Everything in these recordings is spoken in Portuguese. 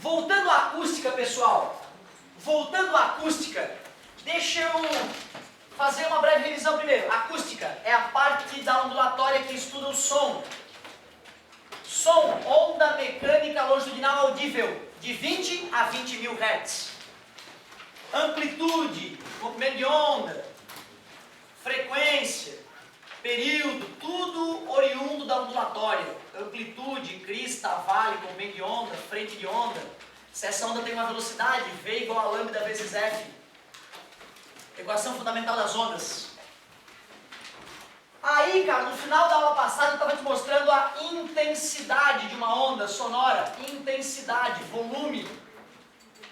Voltando à acústica, pessoal. Voltando à acústica, deixa eu fazer uma breve revisão primeiro. Acústica é a parte da ondulatória que estuda o som. Som, onda mecânica longitudinal audível, de 20 a 20 mil Hz. Amplitude, comprimento de onda, frequência, período, tudo oriundo da ondulatória. Amplitude, crista, vale, comprimento de onda, frente de onda. Se essa onda tem uma velocidade, V igual a lambda vezes F. Equação fundamental das ondas. Aí, cara, no final da aula passada eu estava te mostrando a intensidade de uma onda sonora. Intensidade, volume.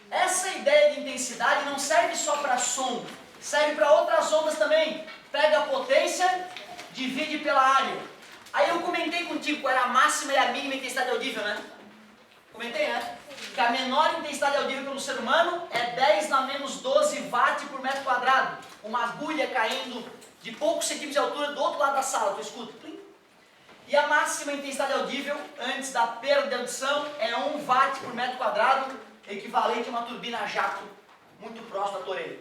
Essa ideia de intensidade não serve só para som, serve para outras ondas também. Pega a potência, divide pela área. Aí eu comentei contigo qual era a máxima e a mínima intensidade audível, né? Comentei, né? Que a menor intensidade audível pelo ser humano é 10 na menos 12 watt por metro quadrado. Uma agulha caindo de poucos centímetros de altura do outro lado da sala, tu escuta. Plim. E a máxima intensidade audível, antes da perda de audição, é 1 watt por metro quadrado, equivalente a uma turbina a jato, muito próximo da tua orelha.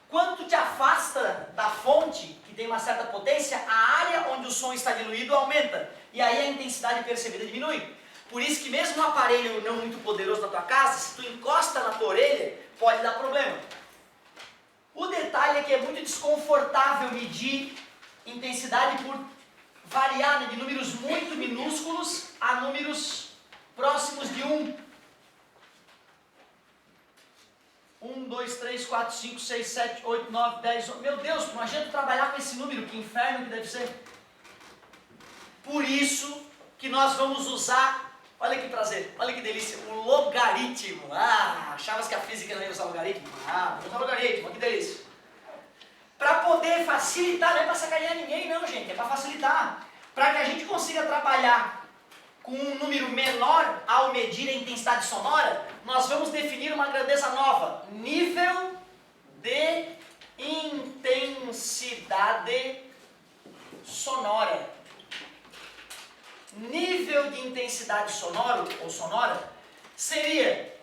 Quando tu te afasta da fonte, que tem uma certa potência, a área onde o som está diluído aumenta. E aí a intensidade percebida diminui. Por isso que mesmo um aparelho não muito poderoso na tua casa, se tu encosta na tua orelha, pode dar problema. O detalhe é que é muito desconfortável medir intensidade por variar, né, de números muito minúsculos a números próximos de 1. 1, 2, 3, 4, 5, 6, 7, 8, 9, 10, 11... Meu Deus, imagina tu trabalhar com esse número, que inferno que deve ser. Por isso que nós vamos usar, olha que prazer, olha que delícia, o logaritmo. Ah, achavas que a física não ia usar logaritmo? Ah, vamos usar logaritmo, que delícia. Para poder facilitar, não é para sacanear ninguém não, gente, é para facilitar. Para que a gente consiga trabalhar com um número menor ao medir a intensidade sonora, nós vamos definir uma grandeza nova, nível de intensidade sonora. Nível de intensidade sonora ou sonora seria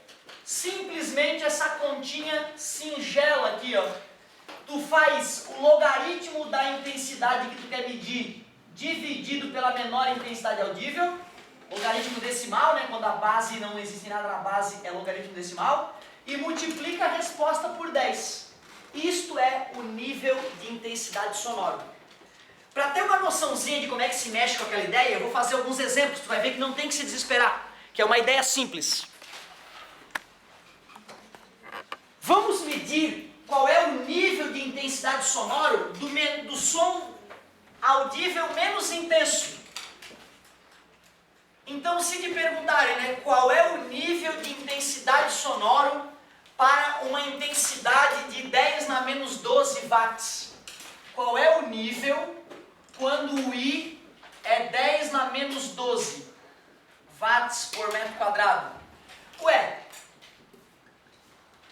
simplesmente essa continha singela aqui, ó. Tu faz o logaritmo da intensidade que tu quer medir dividido pela menor intensidade audível, logaritmo decimal, né? Quando a base não existe nada na base, é logaritmo decimal, e multiplica a resposta por 10. Isto é o nível de intensidade sonora. Para ter uma noçãozinha de como é que se mexe com aquela ideia, eu vou fazer alguns exemplos, tu vai ver que não tem que se desesperar, que é uma ideia simples. Vamos medir qual é o nível de intensidade sonora do som audível menos intenso. Então, se te perguntarem, né, qual é o nível de intensidade sonoro para uma intensidade de 10 na menos 12 watts? Qual é o nível quando o I é 10 na menos 12 watts por metro quadrado? Ué,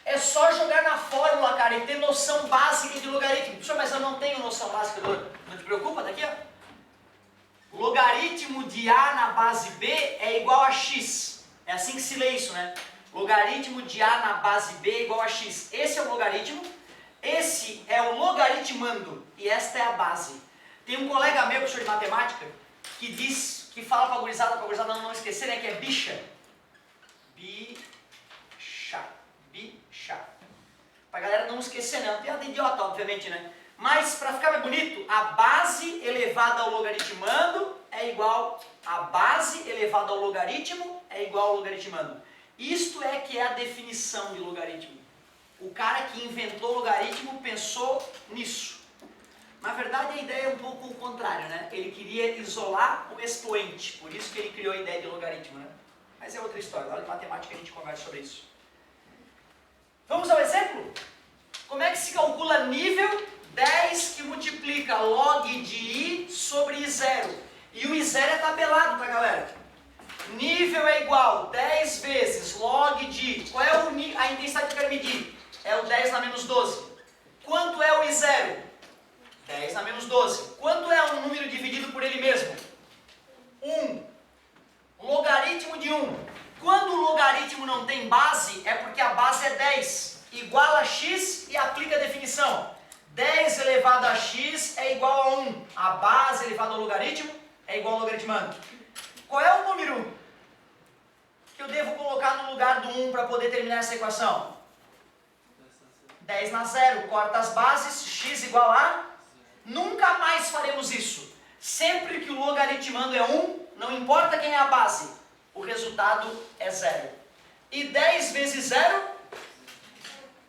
é só jogar na fórmula, cara, e ter noção básica de logaritmo. Professor, mas eu não tenho noção básica de logaritmo. Não te preocupa, daqui, ó. Logaritmo de A na base B é igual a X. É assim que se lê isso, né? Logaritmo de A na base B é igual a X. Esse é o logaritmo. Esse é o logaritmando. E esta é a base. Tem um colega meu, professor de matemática, que diz, que fala para a gurizada não esquecer, né? Que é bicha. Bicha. Bicha. Pra galera não esquecer, né? Uma piada idiota, obviamente, né? Mas, para ficar mais bonito, a base elevada ao logaritmando é igual a base elevada ao logaritmo é igual ao logaritmando. Isto é que é a definição de logaritmo. O cara que inventou o logaritmo pensou nisso. Na verdade, a ideia é um pouco o contrário, né? Ele queria isolar o expoente, por isso que ele criou a ideia de logaritmo, né? Mas é outra história, na aula de matemática a gente conversa sobre isso. Vamos ao exemplo? Como é que se calcula nível? 10 que multiplica log de I sobre I0. E o I0 é tabelado, tá, galera? Nível é igual 10 vezes log de I. Qual é a intensidade que eu quero medir? É o 10 na menos 12. Quanto é o I0? 10 na menos 12. Quanto é um número dividido por ele mesmo? 1. Logaritmo de 1. Quando o logaritmo logaritmo não tem base é porque a base é 10. Igual a x e aplica a definição. 10 elevado a x é igual a 1. A base elevada ao logaritmo é igual ao logaritmando. Qual é o número que eu devo colocar no lugar do 1 para poder terminar essa equação? 10 na 0. Corta as bases, x igual a... Nunca mais faremos isso. Sempre que o logaritmando é 1, não importa quem é a base, o resultado é 0. E 10 vezes 0,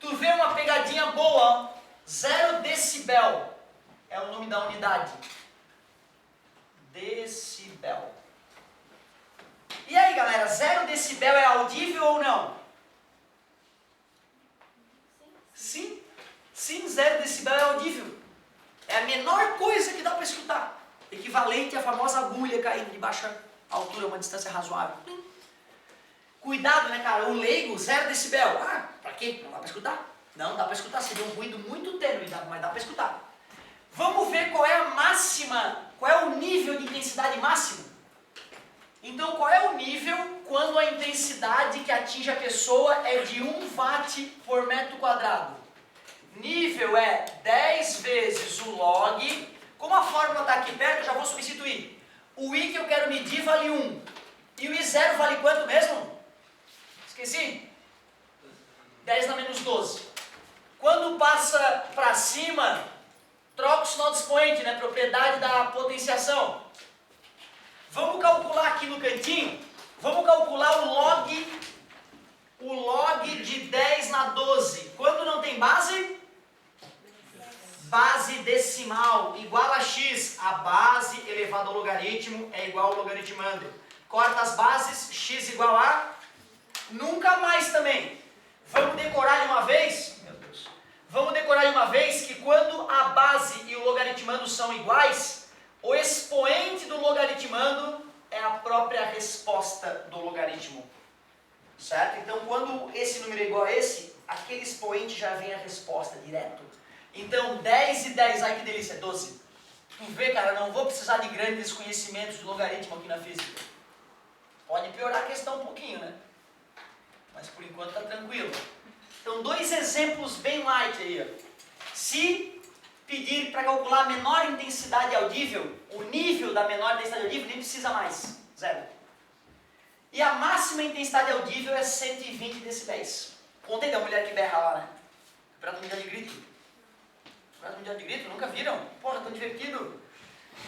tu vê uma pegadinha boa. 0 decibel é o nome da unidade. Decibel. E aí, galera, 0 decibel é audível ou não? Sim. Sim, 0 decibel é audível. É a menor coisa que dá para escutar. Equivalente à famosa agulha caindo de baixa altura, uma distância razoável. Cuidado, né, cara? O leigo, 0 decibel. Ah, pra quê? Não dá para escutar? Não, dá para escutar. Seria um ruído muito tênue, mas dá para escutar. Vamos ver qual é a máxima, qual é o nível de intensidade máximo. Então, qual é o nível quando a intensidade que atinge a pessoa é de 1 watt por metro quadrado? Nível é 10 vezes o log. Como a fórmula está aqui perto, eu já vou substituir. O I que eu quero medir vale 1. E o I0 vale quanto mesmo? Esqueci? 10 na menos 12. Quando passa para cima, troca o sinal de expoente, né? Propriedade da potenciação. Vamos calcular aqui no cantinho. Vamos calcular o log de 10 na 12. Quando não tem base? Base decimal igual a x. A base elevada ao logaritmo é igual ao logaritmando. Corta as bases, x igual a... Nunca mais também. Vamos decorar de uma vez? Meu Deus. Vamos decorar de uma vez que quando a base e o logaritmando são iguais, o expoente do logaritmando é a própria resposta do logaritmo. Certo? Então, quando esse número é igual a esse, aquele expoente já vem a resposta direto. Então, 10 e 10, ai que delícia, 12. Tu vê, cara, não vou precisar de grandes conhecimentos de logaritmo aqui na física. Pode piorar a questão um pouquinho, né? Mas por enquanto tá tranquilo. Então, 2 exemplos bem light aí. Ó. Se pedir para calcular a menor intensidade audível, o nível da menor intensidade audível nem precisa mais. 0. E a máxima intensidade audível é 120 decibéis. Contei da mulher que berra lá, né? Campeonato Mundial de Grito. Campeonato Mundial de Grito, nunca viram? Porra, tão divertido.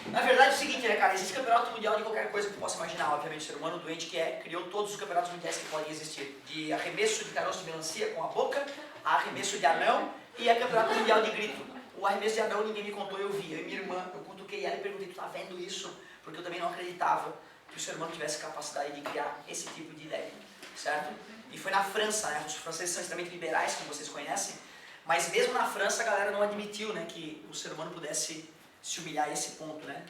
Na verdade é o seguinte, né, cara? Existe campeonato mundial de qualquer coisa que tu possa imaginar. Obviamente, o ser humano doente criou todos os campeonatos mundiais que podem existir. De arremesso de caroço de melancia com a boca, a arremesso de anão e a campeonato mundial de grito. O arremesso de anão ninguém me contou, eu vi. Eu e minha irmã, eu cutuquei ela e perguntei, tu tá vendo isso? Porque eu também não acreditava que o ser humano tivesse capacidade de criar esse tipo de ideia, certo? E foi na França, né? Os franceses são extremamente liberais, como vocês conhecem, mas mesmo na França a galera não admitiu, né, que o ser humano pudesse se humilhar a esse ponto, né?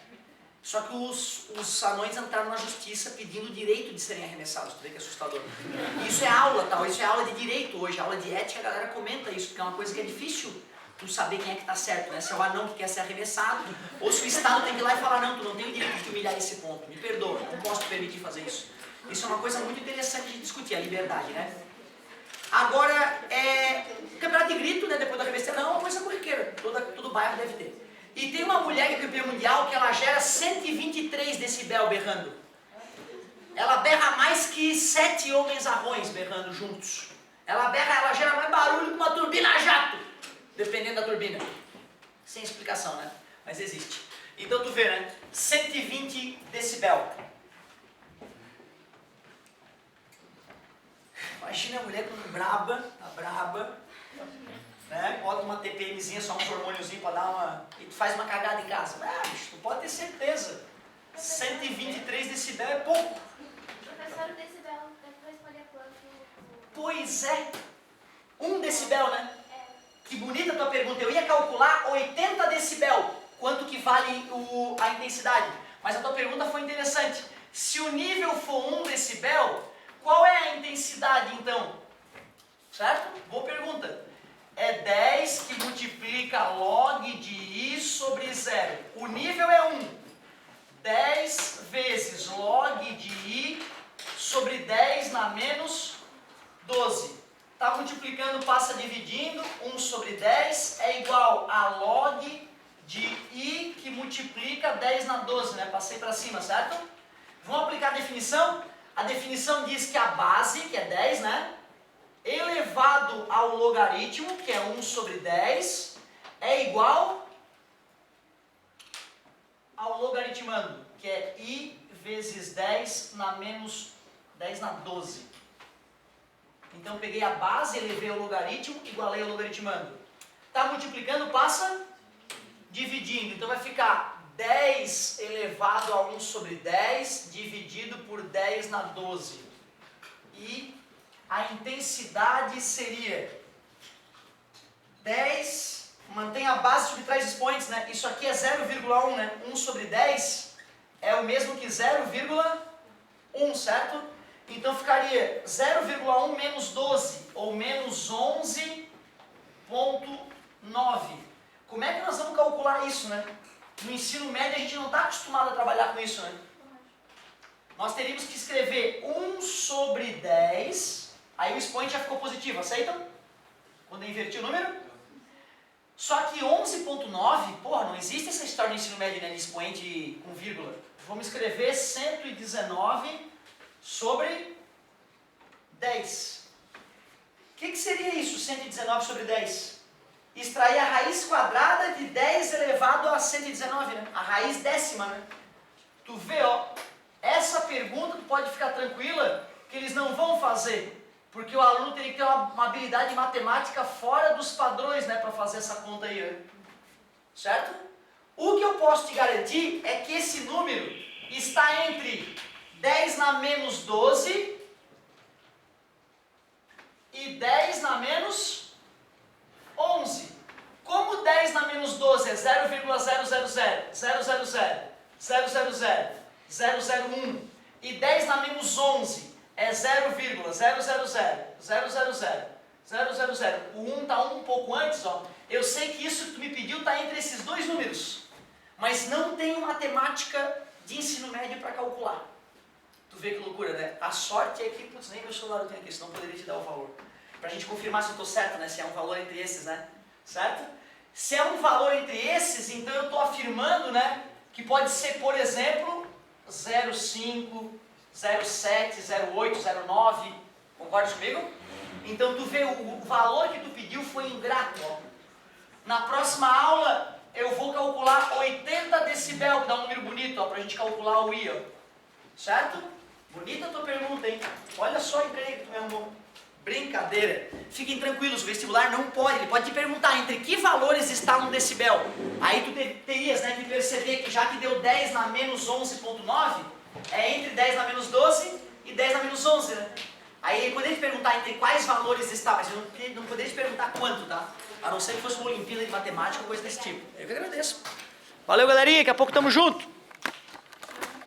Só que os anões entraram na justiça pedindo o direito de serem arremessados, tu vê que é assustador. Isso é aula, tal, isso é aula de direito hoje, aula de ética, a galera comenta isso, porque é uma coisa que é difícil tu saber quem é que tá certo, né? Se é o anão que quer ser arremessado, ou se o Estado tem que ir lá e falar, não, tu não tem o direito de te humilhar a esse ponto, me perdoa, não posso te permitir fazer isso. Isso é uma coisa muito interessante de discutir, a liberdade, né? Agora, campeonato de grito, né, depois da arremesso, não é uma coisa corriqueira, todo bairro deve ter. E tem uma mulher que é campeã mundial que ela gera 123 decibel berrando. Ela berra mais que 7 homens arrões berrando juntos. Ela gera mais barulho que uma turbina a jato, dependendo da turbina. Sem explicação, né? Mas existe. Então tu vê, né? 120 decibel. Imagina a mulher com braba, né? Bota uma TPMzinha, só um hormôniozinho para dar uma... E tu faz uma cagada em casa. Ah, bicho, tu pode ter certeza. 123 decibel é pouco. Professor, o decibel, depois pode quanto? Pois é. 1 decibel, né? É. Que bonita a tua pergunta. Eu ia calcular 80 decibel. Quanto que vale a intensidade. Mas a tua pergunta foi interessante. Se o nível for 1 decibel, qual é a intensidade então? Certo? Boa pergunta. É 10 que multiplica log de I sobre 0. O nível é 1. 10 vezes log de I sobre 10 na menos 12. Está multiplicando, passa dividindo. 1 sobre 10 é igual a log de I que multiplica 10 na 12, né? Passei para cima, certo? Vamos aplicar a definição? A definição diz que a base, que é 10, né? Elevado ao logaritmo, que é 1 sobre 10, é igual ao logaritmando, que é I vezes 10 na menos 10 na 12. Então peguei a base, elevei ao logaritmo, igualei ao logaritmando. Está multiplicando, passa dividindo. Então vai ficar 10 elevado a 1 sobre 10 dividido por 10 na 12. E a intensidade seria 10, mantém a base, subtrai os expoentes, né? Isso aqui é 0,1, né? 1 sobre 10 é o mesmo que 0,1, certo? Então ficaria 0,1 menos 12, ou menos 11,9. Como é que nós vamos calcular isso, né? No ensino médio a gente não está acostumado a trabalhar com isso, né? Nós teríamos que escrever 1 sobre 10, aí o expoente já ficou positivo, aceitam? Quando eu inverti o número? Só que 11,9, porra, não existe essa história no ensino médio, né, de expoente com vírgula. Vamos escrever 119 sobre 10. O que seria isso, 119 sobre 10? Extrair a raiz quadrada de 10 elevado a 119, né? A raiz décima, né? Tu vê, ó, essa pergunta tu pode ficar tranquila que eles não vão fazer, porque o aluno teria que ter uma habilidade matemática fora dos padrões, né, para fazer essa conta aí, né? Certo? O que eu posso te garantir é que esse número está entre 10 na menos 12 e 10 na menos 11. Como 10 na menos 12 é 0,000,000,000,001 e 10 na menos 11 é 0,000,000,000. O 1 está um pouco antes, ó. Eu sei que isso que tu me pediu está entre esses dois números, mas não tenho matemática de ensino médio para calcular. Tu vê que loucura, né? A sorte é que, putz, nem meu celular eu tenho aqui, senão poderia te dar o valor. Pra gente confirmar se eu estou certo, né? Se é um valor entre esses, né? Certo? Se é um valor entre esses, então eu estou afirmando, né? Que pode ser, por exemplo, 0,5, 0,7, 0,8, 0,9. Concorda comigo? Então tu vê, o valor que tu pediu foi ingrato, ó. Na próxima aula eu vou calcular 80 decibel, que dá um número bonito, ó, pra gente calcular o I, ó. Certo? Bonita a tua pergunta, hein? Olha só o emprego que tu me arrumou. Brincadeira. Fiquem tranquilos, o vestibular não pode, ele pode te perguntar entre que valores está um decibel. Aí tu terias, né, que perceber que já que deu 10 na menos 11,9, é entre 10 na menos 12 e 10 na menos 11, né? Aí ele poderia te perguntar entre quais valores está, mas eu não poderia te perguntar quanto, tá? A não ser que fosse uma Olimpíada de Matemática ou coisa desse tipo. Eu que agradeço. Valeu, galerinha, daqui a pouco tamo junto.